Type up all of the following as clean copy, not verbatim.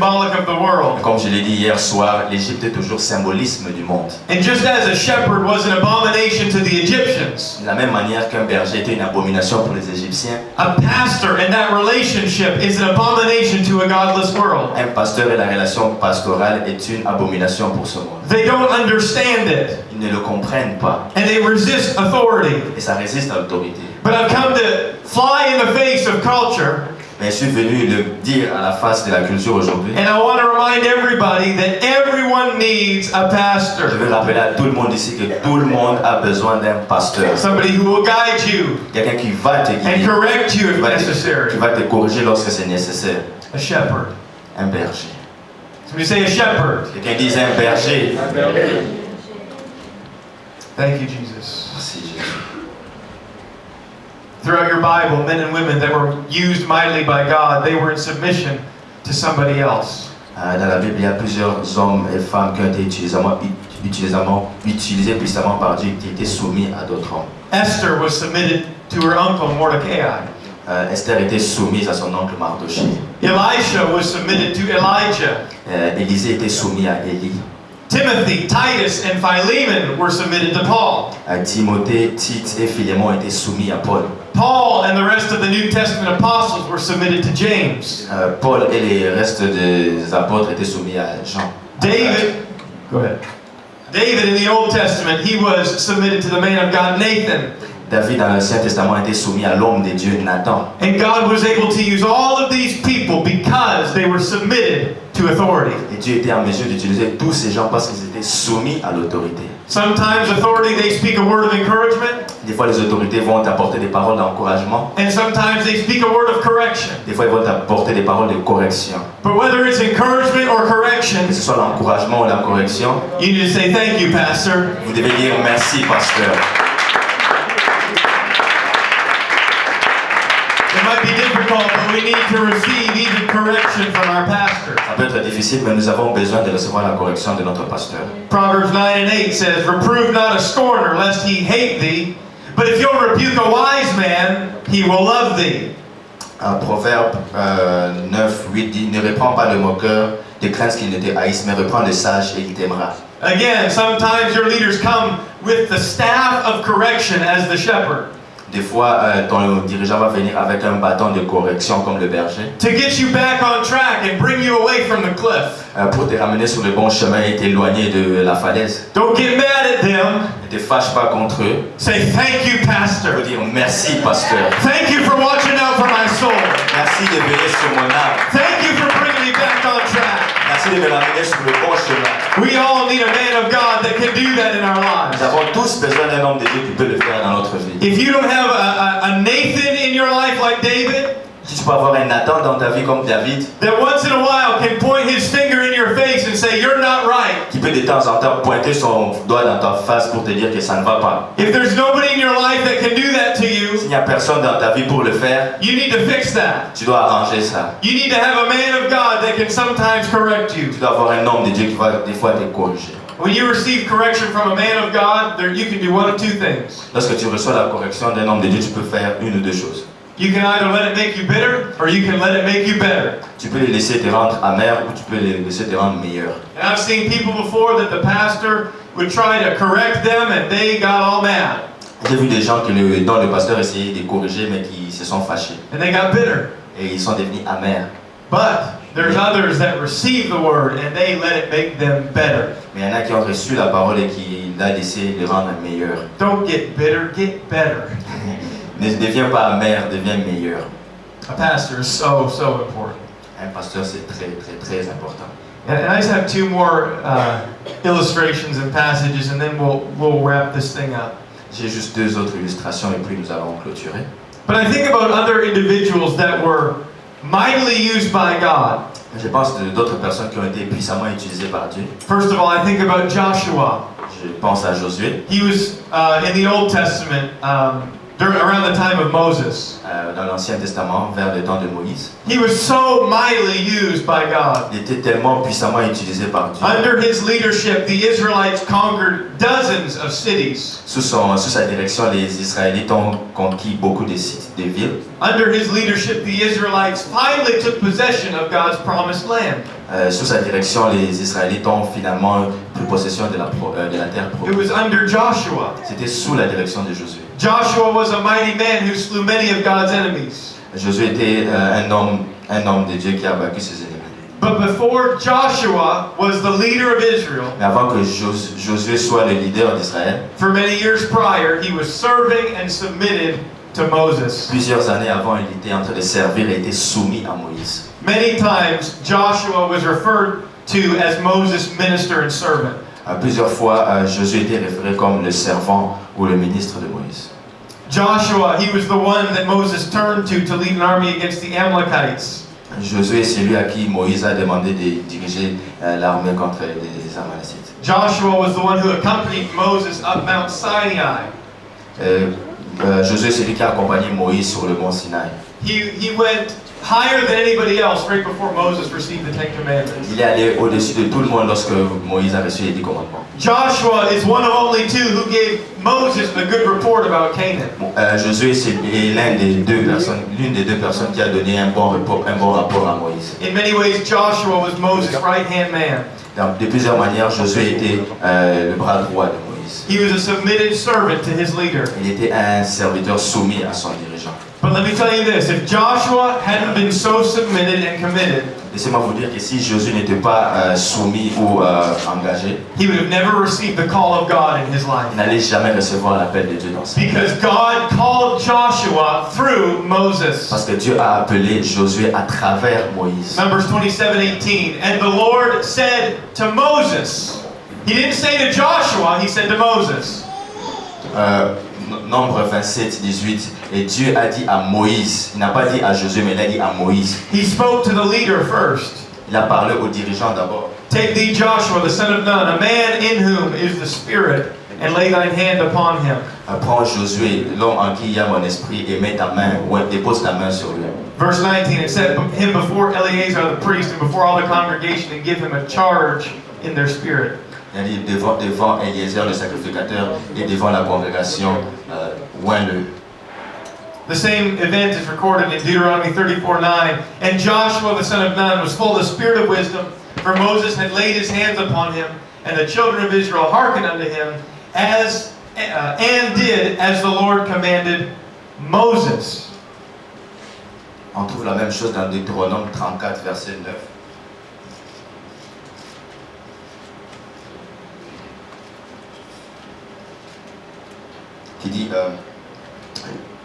symbolic of the world. Comme je l'ai dit hier soir, l'Égypte est toujours symbolisme du monde. And just as a shepherd was an abomination to the Egyptians, De la même manière qu'un berger était une abomination pour les Égyptiens, a pastor and that relationship is an abomination to a godless world. un pasteur et la relation pastorale est une abomination pour ce monde. They don't understand it, Ils ne le comprennent pas and they resist authority. et ça résiste à l'autorité. But I've come to fly in the face of culture, Mais je suis venu le dire à la face de la culture aujourd'hui. and I want to remind everybody that everyone needs a Je pastor. veux rappeler à tout le monde ici que tout le monde a besoin d'un pasteur. Somebody who will guide you Quelqu'un qui va te and guider, correct you if qui necessary. va te corriger lorsque c'est nécessaire. A shepherd. Un berger. Somebody say a shepherd. Quelqu'un dit un berger. Thank you, Jesus. Merci Jésus. Throughout your Bible, men and women that were used mightily by God, they were in submission to somebody else. Dans la Bible, il y a plusieurs hommes et femmes qui ont été utilisés puissamment par Dieu, qui étaient soumis à d'autres hommes. Esther was submitted to her uncle Mordecai. Esther était soumise à son oncle Mardoché. Elisha was submitted to Elijah. Élisée était soumis à Élie. Timothy, Titus, and Philemon were submitted to Paul. Timothée, Tite et Philémon étaient soumis à Paul. Paul and the rest of the New Testament apostles were submitted to James. Paul et les restes des apôtres étaient soumis à Jean. David, go ahead. David in the Old Testament, he was submitted to the man of God Nathan. David dans l'Ancien Testament était soumis à l'homme de Dieu Nathan. And God was able to use all of these people because they were submitted to authority. Et Dieu était en mesure d'utiliser tous ces gens parce qu'ils étaient soumis à l'autorité. Sometimes authority, they speak a word of encouragement, Des fois, les autorités vont t'apporter des paroles d'encouragement. and sometimes they speak a word of correction. Des fois, ils vont t'apporter des paroles de correction. But whether it's encouragement or correction, Que ce soit l'encouragement ou la correction, you need to say thank you, Pastor. vous devez dire merci, pasteur. It might be difficult, but we need to receive even correction from our pastor. Ça peut être difficile, mais nous avons besoin de recevoir la correction de notre pasteur. Proverbs 9 and 8 says, "Reprove not a scorner, lest he hate thee. But if you'll rebuke a wise man, he will love thee." Proverbe 9, 8 dit, ne reprends pas le moqueur, de crainte qu'il ne te haïsse, mais reprends le sage et il t'aimera. Again, sometimes your leaders come with the staff of correction as the shepherd Des fois, ton dirigeant va venir avec un bâton de correction comme le berger to get you back on track and bring you away from the cliff. pour te ramener sur le bon chemin et t'éloigner de la falaise. Don't get mad at them. Ne te fâche pas contre eux. Say, "Thank you, Tu peux Pastor. dire merci, pasteur. Thank you for watching out for my soul. Merci de veiller sur mon âme. Thank you for bringing me back on track." Merci de me ramener sur le bon chemin. We all need a man of God that can do that in our lives. Nous avons tous besoin d'un homme de Dieu qui peut le faire dans notre vie. If you don't have a Nathan in your life like David, Si tu peux avoir un Nathan dans ta vie comme David, that once in a while can point his finger in your face and say, "You're not right." qui peut de temps en temps pointer son doigt dans ta face pour te dire que ça ne va pas. If there's nobody in your life that can do that to you, S'il n'y a personne dans ta vie pour le faire, you need to fix that. tu dois arranger ça. You need to have a man of God that can sometimes correct you. Tu dois avoir un homme de Dieu qui va des fois te corriger. When you receive correction from a man of God, you can do one of two things. Lorsque tu reçois la correction d'un homme de Dieu, tu peux faire une ou deux choses. You can either let it make you bitter, or you can let it make you better. Tu peux les laisser te rendre amer ou tu peux les laisser te rendre meilleur. And I've seen people before that the pastor would try to correct them and they got all mad. J'ai vu des gens dont le pasteur essayait de corriger mais qui se sont fâchés And they got bitter. et ils sont devenus amers. But there's others that receive the word and they let it make them better. Mais il y en a qui ont reçu la parole et qui l'a laissé les rendre meilleurs. Don't get bitter, get better. Ne deviens pas amer, deviens meilleur. A pastor is so important. Un pasteur, c'est très important. And I just have two more illustrations and passages, and then we'll wrap this thing up. J'ai juste deux autres illustrations et puis nous allons clôturer. But I think about other individuals that were mightily used by God. Je pense d'autres personnes qui ont été puissamment utilisées par Dieu. First of all, I think about Joshua. Je pense à Josué. He was in the Old Testament around the time of Moses. Dans l'Ancien Testament, vers le temps de Moïse. He was so mightily used by God. Il était tellement puissamment utilisé par Dieu. Under his leadership, the Israelites conquered dozens of cities. Sous sa direction, les Israélites ont conquis beaucoup de sites, de villes. Under his leadership, the Israelites finally took possession of God's promised land. Sous sa direction, les Israélites ont finalement pris possession de la terre It promise. was under Joshua. C'était sous la direction de Josué. Joshua was a mighty man who slew many of God's enemies. Josué était un homme de Dieu qui a vaincu ses ennemis. But before Joshua was the leader of Israel, Mais avant que Josué soit le leader d'Israël, for many years prior, he was serving and submitted to Moses. plusieurs années avant, il était en train de servir et était soumis à Moïse. Many times, Joshua was referred to as Moses' minister and servant. Plusieurs fois, Josué était référé comme le servant ou le ministre de Moïse. Joshua, he was the one that Moses turned to lead an army against the Amalekites. Josué, c'est lui à qui Moïse a demandé de diriger l'armée contre les Amalécites. Joshua was the one who accompanied Moses up Mount Sinai. Josué, c'est lui qui a accompagné Moïse sur le mont Sinaï. He went higher than anybody else right before Moses received the Ten Commandments. Il est allé au-dessus de tout le monde lorsque Moïse a reçu les 10 commandements. Joshua is one of only two who gave Moses a good report about Canaan. Josué, c'est l'une des deux personnes qui a donné un bon rapport à Moïse. In many ways, Joshua was Moses' right-hand man. De plusieurs manières, Josué était le bras droit de Moïse. He was a submitted servant to his leader. Il était un serviteur soumis à son dirigeant. But let me tell you this, if Joshua hadn't been so submitted and committed, Laissez-moi vous dire que si Josué n'était pas soumis ou engagé, he would have never received the call of God in his life. il n'allait jamais recevoir l'appel de Dieu dans sa vie. Because God called Joshua through Moses. Parce que Dieu a appelé Josué à travers Moïse. Numbers 27:18. And the Lord said to Moses, he didn't say to Joshua, he said to Moses. Nombre 27, 18. Et Dieu a dit à Moïse, il n'a pas dit à Josué, mais il a dit à Moïse. He spoke to the leader first. Il a parlé au dirigeant d'abord. Take thee Joshua, the son of Nun, a man in whom is the Spirit, and lay thine hand upon him. Prends Josué, l'homme en qui il y a mon esprit, et mets ta main, ou dépose ta main sur lui. Verse 19, it said him before Eleazar the priest and before all the congregation, and give him a charge in their spirit. Il a dit devant Eliezer le sacrificateur et devant la congrégation, oins-le. The same event is recorded in Deuteronomy 34:9. And Joshua the son of Nun was full of the spirit of wisdom, for Moses had laid his hands upon him, and the children of Israel hearkened unto him, and did as the Lord commanded Moses. On trouve la même chose dans Deutéronome 34, verset 9. Qui dit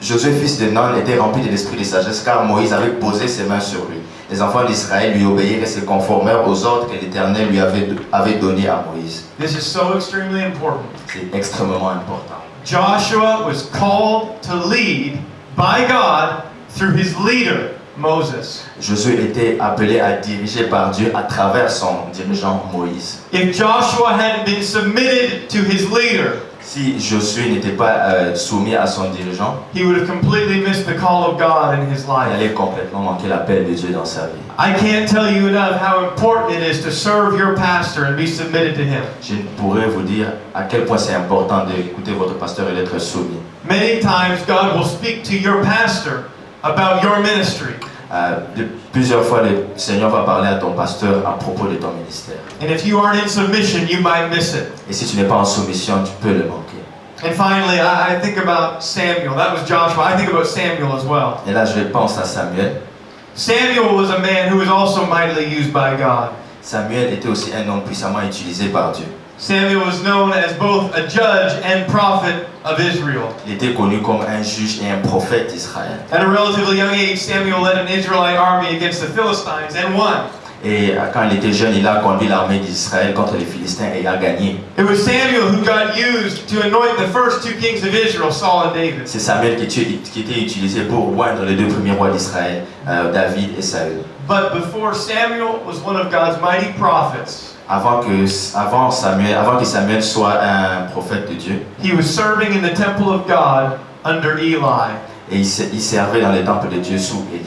Josué, fils de Nun, était rempli de l'esprit de sagesse, car Moïse avait posé ses mains sur lui. Les enfants d'Israël lui obéirent et se conformèrent aux ordres que l'Éternel lui avait donnés à Moïse. This is so extremely important. C'est extrêmement important. Joshua was called to lead by God through his leader, Moses. Josué était appelé à diriger par Dieu à travers son dirigeant Moïse. If Joshua hadn't been submitted to his leader, Si Josué n'était pas soumis à son dirigeant, he would have completely missed the call of God in his il life. allait complètement manquer l'appel de Dieu dans sa vie. I can't tell you enough how important it is to serve your pastor and be submitted to him. Je ne pourrais vous dire à quel point c'est important d'écouter votre pasteur et d'être soumis. Many times God will speak to your pastor about your ministry. Plusieurs fois, le Seigneur va parler à ton pasteur à propos de ton ministère. And if you aren't in submission, you might miss it. Et si tu n'es pas en soumission, tu peux le manquer. And finally, I think about Samuel. That was Joshua. I think about Samuel as well. Et là, je pense à Samuel. Samuel was a man who was also mightily used by God. Samuel était aussi un homme puissamment utilisé par Dieu. Samuel was known as both a judge and prophet of Israel. Il était connu comme un juge et un prophète d'Israël. At a relatively young age, Samuel led an Israelite army against the Philistines and won. Et quand il était jeune, il a conduit l'armée d'Israël contre les Philistins et a gagné. It was Samuel who got used to anoint the first two kings of Israel, Saul and David. C'est Samuel qui était utilisé pour oindre les deux premiers rois d'Israël, David et Saül. But before Samuel was one of God's mighty prophets, Avant que Samuel soit un prophète de Dieu, he was serving in the temple of God under Eli. et il servait dans le temple de Dieu sous Élie.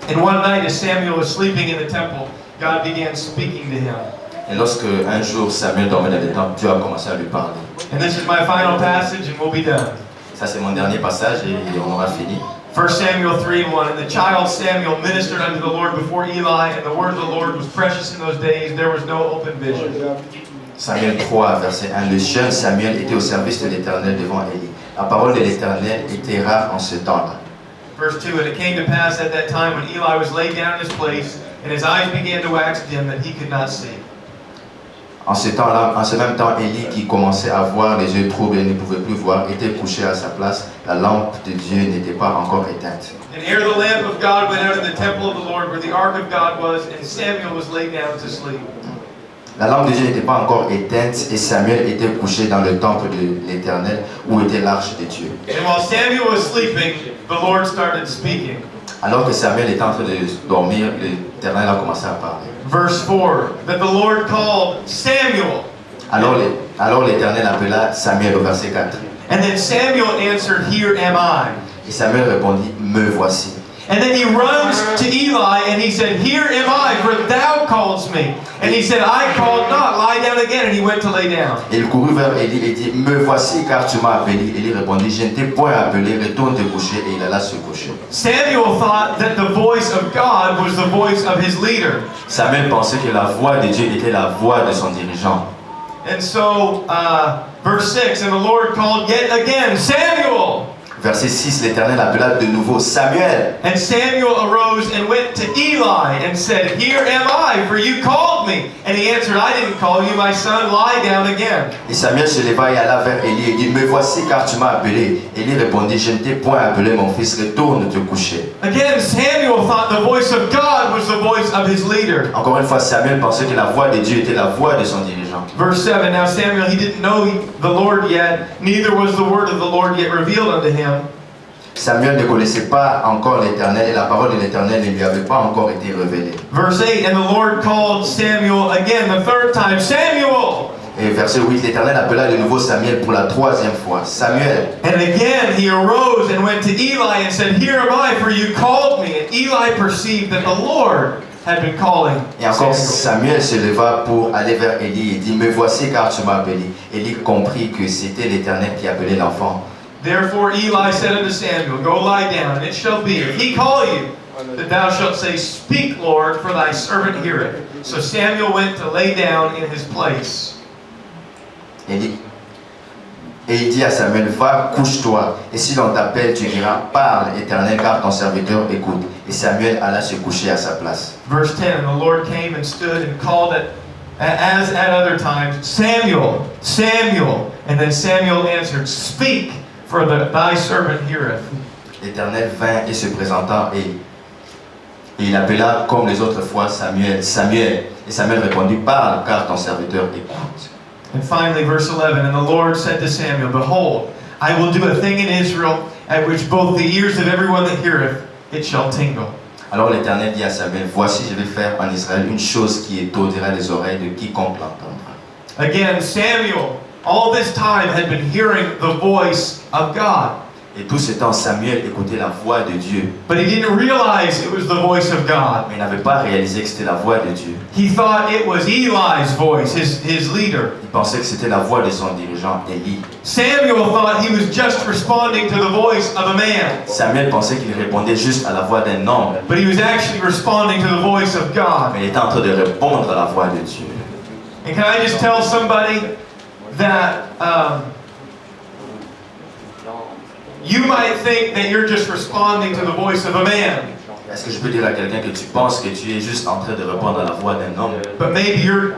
And one night as Samuel was sleeping in the temple, God began speaking to him. Et lorsque un jour Samuel dormait dans le temple, Dieu a commencé à lui parler. And this is my final passage and we'll be done. Ça c'est mon dernier passage et on aura fini. 1 Samuel 3:1, and the child Samuel ministered unto the Lord before Eli, and the word of the Lord was precious in those days. There was no open vision. Samuel 3, verset 1. Le jeune Samuel était au service de l'Éternel devant Élie. La parole de l'Éternel était rare en ce temps-là. Verse 2, and it came to pass at that time when Eli was laid down in his place, and his eyes began to wax dim, that he could not see. En ce temps-là, en ce même temps, Élie, qui commençait à voir les yeux troubles et ne pouvait plus voir, était couché à sa place. La lampe de Dieu n'était pas encore éteinte. And ere the lamp of God went out in the temple of the Lord, where the ark of God was, and Samuel was laid down to sleep. La lampe de Dieu n'était pas encore éteinte et Samuel était couché dans le temple de l'Éternel où était l'arche de Dieu. And while Samuel was sleeping, the Lord started speaking. Alors que Samuel était en train de dormir, l'Éternel a commencé à parler. Verse 4, that the Lord called Samuel. Alors l'Éternel appela Samuel au verset 4. And then Samuel answered, Here am I. Et Samuel répondit, me voici. And then he runs to Eli and he said, Here am I, for thou callest me. And he said, I called not, lie down again. And he went to lay down. Et il courut vers Élie et dit, me voici car tu m'as appelé. Élie répondit, je ne t'ai point appelé, retourne te coucher. Et il alla se coucher. Samuel thought that the voice of God was the voice of his leader. Samuel pensait que la voix de Dieu était la voix de son dirigeant. And so, verse 6, and the Lord called yet again, Samuel. Verset 6, l'Éternel appela de nouveau Samuel. And Samuel arose and went to Eli and said, Here am I, for you called me. And he answered, I didn't call you, my son, lie down again. Et Samuel se leva et alla vers Élie et dit, me voici car tu m'as appelé. Élie répondit, je ne t'ai point appelé mon fils, retourne te coucher. Again, Samuel thought the voice of God was the voice of his leader. Encore une fois, Samuel pensait que la voix de Dieu était la voix de son dirigeant. Verse 7, now Samuel, he didn't know the Lord yet, neither was the word of the Lord yet revealed unto him. Samuel ne connaissait pas encore l'Éternel et la parole de l'Éternel ne lui avait pas encore été révélée. Verse 8, and the Lord called Samuel again the third time, Samuel! Et verset 8, l'Éternel appela de nouveau Samuel pour la troisième fois. Samuel. And again he arose and went to Eli and said, Here am I, for you called me. And Eli perceived that the Lord had been calling Et encore Samuel. Samuel se leva pour aller vers Élie et dit, me voici car tu m'as appelé. Élie comprit que c'était l'Éternel qui appelait l'enfant. Therefore Eli said unto Samuel, Go lie down, and it shall be, if he call you, that thou shalt say, Speak, Lord, for thy servant heareth. So Samuel went to lay down in his place. Et il dit à Samuel, va, couche-toi, et si l'on t'appelle, tu diras, parle, Éternel, car ton serviteur écoute. Et Samuel alla se coucher à sa place. Verse 10, and the Lord came and stood and called as at other times, Samuel, Samuel. And then Samuel answered, Speak, for thy servant heareth. L'Éternel vint et se présenta et il appela comme les autres fois Samuel, Samuel. Et Samuel répondit, parle, car ton serviteur écoute. And finally, verse 11, and the Lord said to Samuel, Behold, I will do a thing in Israel, at which both the ears of everyone that heareth, it shall tingle. Alors l'Éternel dit à Samuel, voici je vais faire en Israël une chose qui étourdira les oreilles de quiconque l'entendra. Again, Samuel, all this time, had been hearing the voice of God. Et tout ce temps, Samuel écoutait la voix de Dieu. But he didn't realize it was the voice of God. Mais il n'avait pas réalisé que c'était la voix de Dieu. He thought it was Eli's voice, his leader. Il pensait que c'était la voix de son dirigeant, Élie. Samuel thought he was just responding to the voice of a man. Samuel pensait qu'il répondait juste à la voix d'un homme. But he was actually responding to the voice of God. Mais il était en train de répondre à la voix de Dieu. And can I just tell somebody that you might think that you're just responding to the voice of a man. Est-ce que je peux dire à quelqu'un que tu penses que tu es juste en train de répondre à la voix d'un homme? But maybe you're